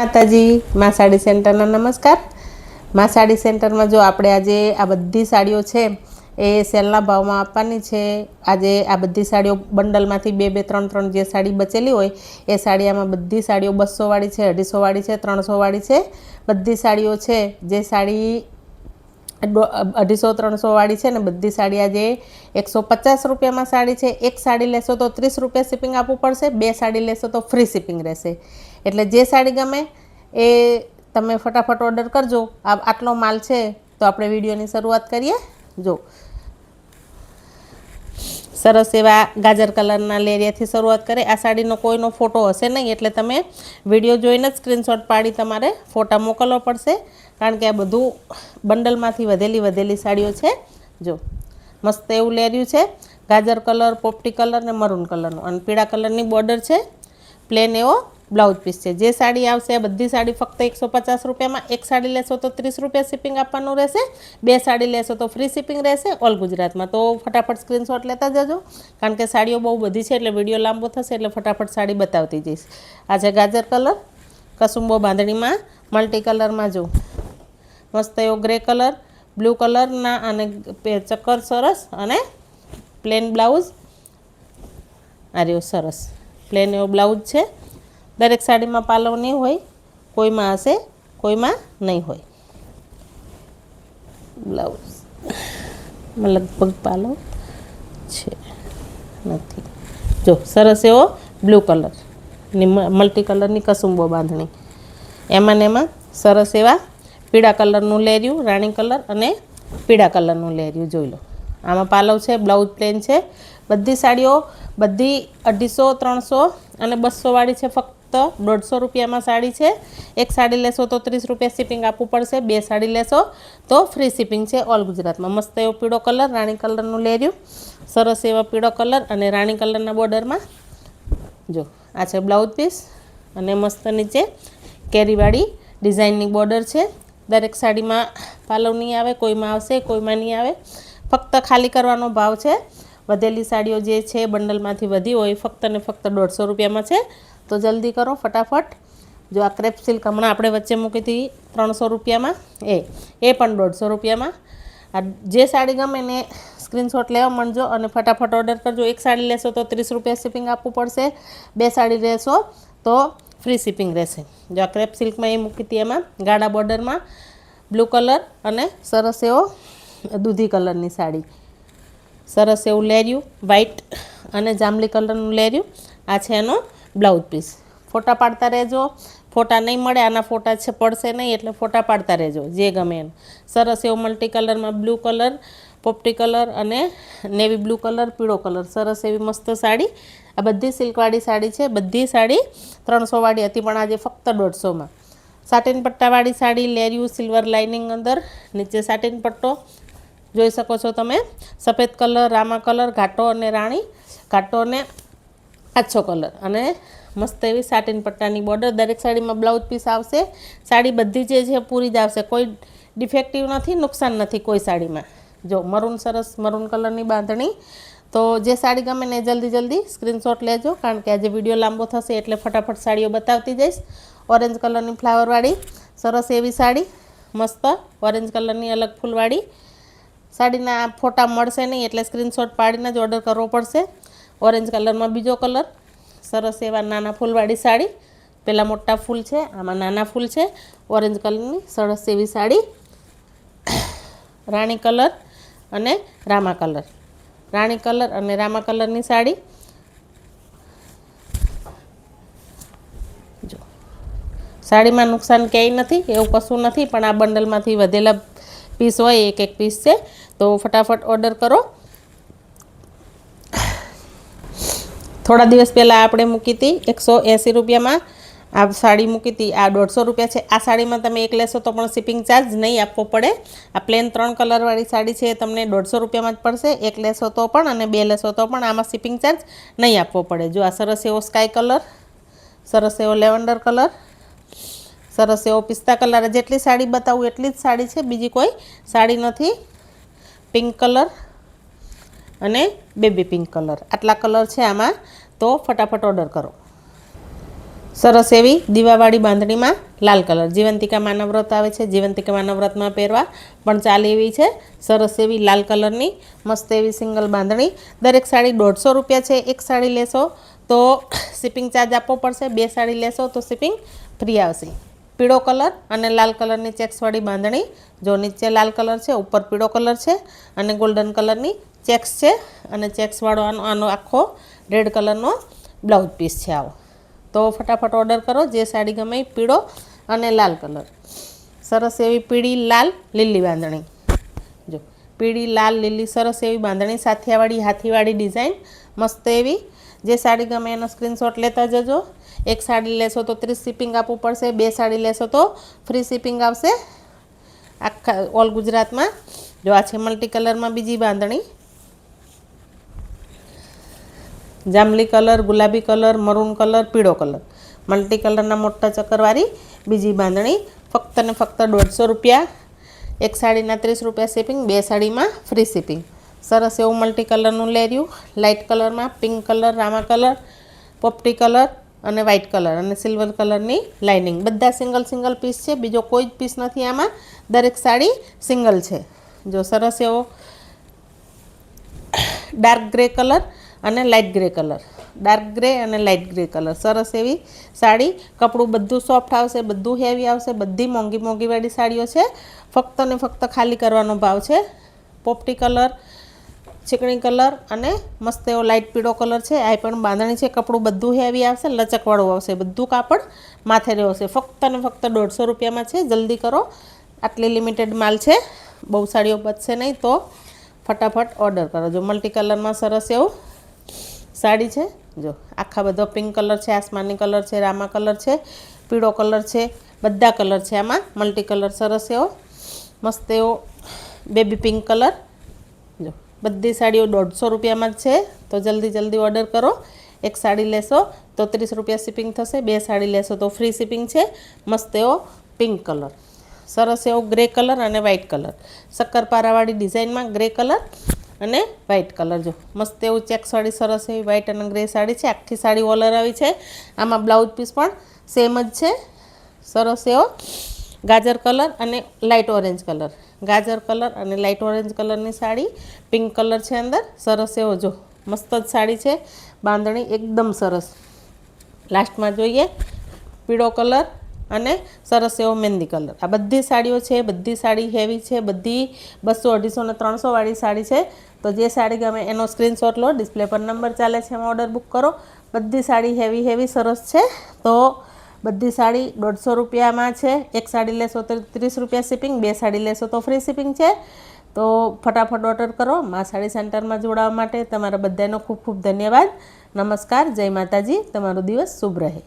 माताजी मां साड़ी सेंटर नमस्कार। मां साड़ी सेंटर में जो आपणे आजे आ बधी साड़ीओ छे ए सेलना भावमां आपवानी छे। आजे आ बधी साड़ीओ बंडलमांथी बे बे त्रण त्रण जे साड़ी बचेली होय ए साड़ी आमां बधी साड़ीओ 200 वाળી छे, 250 वाળી छे, 300 वाળી छे। बधी साड़ीओ छे जे साड़ी 250-300 वाળી छे ने बधी साड़ी आजे 150 रुपया साड़ी छे। एक साड़ी लेशो तो 30 रुपया शिपिंग आपवू पड़शे, बे साड़ी लेशो तो फ्री शिपिंग रहेशे। एटले जे साड़ी गमे ए तमे फटाफट ऑर्डर करजो। आटलो माल छे तो आपणे विडियोनी शरूआत करीए। जो सरस एवा गाजर कलरना लेरियाथी शरूआत करे। आ साड़ीनो कोईनो फोटो हशे नहीं एटले तमे विडियो जोईने ज स्क्रीनशॉट पाड़ी तमारे फोटा मोकलवा पड़शे, कारण के आ बधुं बंडलमांथी वधेली साड़ीओ छे। जो मस्त एवुं लेरियुं छे, गाजर कलर, पोपटी कलर ने मरून कलरनो अने पीळा कलरनी बॉर्डर छे। प्लेन एवो ब्लाउज पीस छे। जे साड़ी आवशे बधी साड़ी फक्त 150 रुपया। एक साड़ी लेशो तो 30 रुपया शिपिंग आपवानुं रहेशे, बे साड़ी लेशो तो फ्री शिपिंग रहेशे ऑल गुजरात में। तो फटाफट स्क्रीनशॉट लेता जजो, कारण के साड़ीओ बहु बधी छे एटले विडियो लांबो थशे एटले फटाफट साड़ी बतावती जईश। आ छे गाजर कलर, कसुंबो बांधणी में मल्टी कलर में। जो मस्त एवो ग्रे कलर, ब्लू कलर ना अने चक्कर सरस अने प्लेन ब्लाउज। आ रह्यो सरस प्लेन एवो ब्लाउज छे। दरेक साड़ी में पालव नहीं होय, कोई में हशे कोई में नहीं होय। ब्लाउज में लगभग पालव छे नथी। जो सरस एवो ब्लू कलर नी मल्टी कलर नी कसुंबो बांधणी। एमां ने एमां सरस एवा पीळा कलरनुं लेरियुं, राणी कलर अने पीळा कलरनुं लेरियुं जोई लो। आमां पालव छे, ब्लाउज प्लेन छे। बधी साड़ीओ बधी 250, 300 अने 200 वाળી छे। फक्त 150 रुपया में साड़ी छे। एक साड़ी लेशो तो 30 रुपया शिपिंग आपवू पड़शे, बे साड़ी लेशो तो फ्री शिपिंग छे ऑल गुजरात में। मस्त एवो पीळो कलर, राणी कलरनुं लेरियुं, सरस एवा पीळो कलर अने राणी कलरना बॉर्डर में। जो आ छे ब्लाउज पीस अने मस्त नीचे केरीवाड़ी डिजाइननी बॉर्डर छे। दरेक साड़ी में पालव नहीं आवे, कोई में आवशे कोई में नहीं आवे। फक्त खाली करवानो भाव छे। वधेली साड़ीओ जे छे बंडलमांथी वधी होय फक्त ने फक्त 150 रुपया में छे। तो जल्दी करो फटाफट। जो आ क्रेप सिल्क हमणां आपणे वच्चे मूकी हती 300 रुपया में, ए पण 150 रुपया में। आ जे साड़ी गमे ने स्क्रीनशॉट लेवा मांडजो अने फटाफट ऑर्डर करजो। एक साड़ी लेशो तो 30 रुपया शिपिंग आपवू पड़शे, बे साड़ी लेशो तो फ्री शिपिंग रहेशे। जो आ क्रेप सिल्क में ए मूकी हती एमां गाढ़ा बॉर्डर में ब्लू कलर अने सरस एवो दूधी कलरनी साड़ी। सरस एवुं लेरियुं व्हाइट अने जांबली कलरनुं लेरियुं। आ छे एनो ब्लाउज पीस। फोटा पाड़ता रहेजो, फोटा नहीं मळे आना फोटा छे पड़शे नहीं एटले फोटा पाड़ता रहेजो जे गमे एम। सरस एवो मल्टी कलर में ब्लू कलर, पोपटी कलर अने नेवी ब्लू कलर, पीळो कलर। सरस एवी मस्त साड़ी। आ बधी सिल्कवाड़ी साड़ी छे। बधी साड़ी 300 वाળી हती पण आजे फक्त 150 में। साटिन पट्टावाड़ी साड़ी, लेरियुं सिल्वर लाइनिंग अंदर, नीचे साटिन पट्टो जोई शको छो तमे। सफेद कलर, रामा कलर, घाटो अने राणी, घाटो अने आछो कलर अने मस्त एवी साटिन पट्टानी बॉर्डर। दरेक साड़ी में ब्लाउज पीस आवशे। साड़ी बधी जे छे पूरी ज आवशे, कोई डिफेक्टिव नथी, नुकसान नथी कोई साड़ी में। जो मरून सरस मरून कलरनी बांधणी। तो जे साड़ी गमे ने जल्दी जल्दी स्क्रीनशॉट लेजो, कारण के आज विडियो लांबो थशे एटले फटाफट साड़ीओ बतावती जईश। ऑरेंज कलरनी फ्लावरवाड़ी सरस एवी साड़ी, मस्त ऑरेंज कलरनी अलग फूलवाड़ी। साड़ीना फोटा मळशे नहीं एटले स्क्रीनशॉट पाड़ीने ज ऑर्डर करवो पड़शे। ऑरेंज कलर में बीजो कलर, सरस एवा नाना फूलवाड़ी साड़ी। पेला मोटा फूल छे, आमां नाना फूल छे। ऑरेंज कलरनी सरस एवी साड़ी, राणी कलर अने रामा कलर, राणी कलर अने रामा कलरनी साड़ी। जो साड़ी में नुकसान क्यांय नथी, एवुं कशुं नथी, पण आ बंडलमांथी वधेला पीस होय, एक एक पीस छे। तो फटाफट ऑर्डर करो। थोड़ा दिवस पहला आपणे मूकी हती 180 रुपया में आ साड़ी मूकी हती। आ 150 रुपया छे। आ साड़ी में तमे एक लेशो तो पण शिपिंग चार्ज नहीं आपवो पड़े। आ प्लेन 3 कलरवाड़ी साड़ी छे, तमने 150 रुपया में ज पड़शे। एक लेशो तो पण अने बे लेशो तो पण आमां शिपिंग चार्ज नहीं आपवो पड़े। जो आ सरस एवो स्काय कलर, सरस एवो लेवेंडर कलर, सरस एवो पिस्ता कलर। जेटली साड़ी बतावुं एटली ज साड़ी छे, बीजी कोई साड़ी नथी। पिंक कलर अने बेबी पिंक कलर, आटला कलर छे आमां। तो फटाफट ऑर्डर करो। સરસ એવી દીવાવાળી બાંધણીમાં લાલ કલર, જીવંતિકા માનવ વ્રત આવે છે, જીવંતિકા માનવ વ્રતમાં પહેરવા પણ ચાલે એવી છે. સરસ એવી લાલ કલરની મસ્ત એવી સિંગલ બાંધણી. દરેક સાડી 150 રૂપિયા છે. એક સાડી લેશો તો શિપિંગ ચાર્જ આપવો પડશે, 2 સાડી લેશો તો શિપિંગ ફ્રી આવશે. પીળો કલર અને લાલ કલરની ચેક્સવાળી બાંધણી. જો નીચે લાલ કલર છે, ઉપર પીળો કલર છે અને ગોલ્ડન કલરની ચેક્સ છે અને ચેક્સવાળો આનો આખો રેડ કલરનો બ્લાઉઝ પીસ છે આવો. તો ફટાફટ ઓર્ડર કરો જે સાડી ગમે. પીળો અને લાલ કલર, સરસ એવી પીળી લાલ લીલી બાંધણી. જો પીળી લાલ લીલી સરસ એવી બાંધણી, સાથિયાવાળી હાથીવાળી ડિઝાઇન મસ્ત એવી. જે સાડી ગમે એનો સ્ક્રીનશોટ લેતા જજો. એક સાડી લેશો તો 30 શિપિંગ આપવું પડશે, 2 સાડી લેશો તો ફ્રી શિપિંગ આવશે આખા ઓલ ગુજરાતમાં. જો આ છે મલ્ટી કલરમાં બીજી બાંધણી, જાંબલી કલર, ગુલાબી કલર, મરૂન કલર, પીળો કલર, મલ્ટી કલરના મોટા ચક્કરવાળી બીજી બાંધણી. ફક્ત ને ફક્ત 150 રૂપિયા. એક સાડીના 30 રૂપિયા શિપિંગ, 2 સાડીમાં ફ્રી શિપિંગ. સરસ એવું મલ્ટી કલરનું લેર્યું, લાઇટ કલરમાં, પિંક કલર, રામા કલર, પોપટી કલર અને વ્હાઇટ કલર અને સિલ્વર કલરની લાઇનિંગ. બધા સિંગલ પીસ છે, બીજો કોઈ જ પીસ નથી આમાં. દરેક સાડી સિંગલ છે. જો સરસ એવો ડાર્ક ગ્રે કલર અને light grey colour, dark grey અને લાઇટ ગ્રે કલર. સરસ એવી સાડી. કપડું બધું સોફ્ટ આવશે, બધું હેવી આવશે. બધી મોંઘીવાળી સાડીઓ છે. ફક્ત ને ફક્ત ખાલી કરવાનો ભાવ છે. પોપટી કલર, ચીકણી કલર અને મસ્ત એવો લાઇટ પીળો કલર છે. આ પણ બાંધણી છે. કપડું બધું હેવી આવશે, લચકવાળું આવશે. બધું કાપડ માથે રહેશે. ફક્ત ને ફક્ત 150 રૂપિયામાં છે. જલ્દી કરો, આટલી લિમિટેડ માલ છે. બહુ સાડીઓ બચશે નહીં, તો ફટાફટ ઓર્ડર કરો. જો મલ્ટી કલરમાં સરસ એવું સાડી છે. જો આખા બધો પિંક કલર છે, આસમાની કલર છે, રામા કલર છે, પીળો કલર છે, બધા કલર છે આમાં. મલ્ટી કલર સરસ એવો મસ્ત એવો બેબી પિંક કલર. જો બધી સાડીઓ 150 રૂપિયામાં જ છે. તો જલ્દી ઓર્ડર કરો. એક સાડી લેશો તો 30 રૂપિયા શિપિંગ થશે, 2 સાડી લેશો તો ફ્રી શિપિંગ છે. મસ્ત એવો પિંક કલર, સરસ એવો ગ્રે કલર અને વ્હાઇટ કલર, શક્કરપારાવાળી ડિઝાઇનમાં ગ્રે કલર અને વ્હાઇટ કલર. જો મસ્ત એવું ચેક્સવાળી સરસ એવી વ્હાઇટ અને ગ્રે સાડી છે. આખી સાડી ઓલર આવી છે. આમાં બ્લાઉઝ પીસ પણ સેમ જ છે. સરસ એવો ગાજર કલર અને લાઇટ ઓરેન્જ કલર, ગાજર કલર અને લાઇટ ઓરેન્જ કલરની સાડી. પિંક કલર છે અંદર. સરસ એવો જો મસ્ત જ સાડી છે. બાંધણી એકદમ સરસ. લાસ્ટમાં જોઈએ પીળો કલર અને સરસ એવો મહેંદી કલર. આ બધી સાડીઓ છે. બધી સાડી હેવી છે. બધી 200, 250 ને 300 વાળી સાડી છે. તો જે સાડી ગમે એનો સ્ક્રીનશોટ લો. ડિસ્પ્લે પર નંબર ચાલે છે, એમાં ઓર્ડર બુક કરો. બધી સાડી હેવી સરસ છે. તો બધી સાડી 150 રૂપિયામાં છે. એક સાડી લેશો તો 30 રૂપિયા શિપિંગ, 2 સાડી લેશો તો ફ્રી શિપિંગ છે. તો ફટાફટ ઓર્ડર કરો. મા સાડી સેન્ટરમાં જોડાવા માટે તમારા બધાનો ખૂબ ખૂબ ધન્યવાદ. નમસ્કાર, જય માતાજી. તમારો દિવસ શુભ રહે.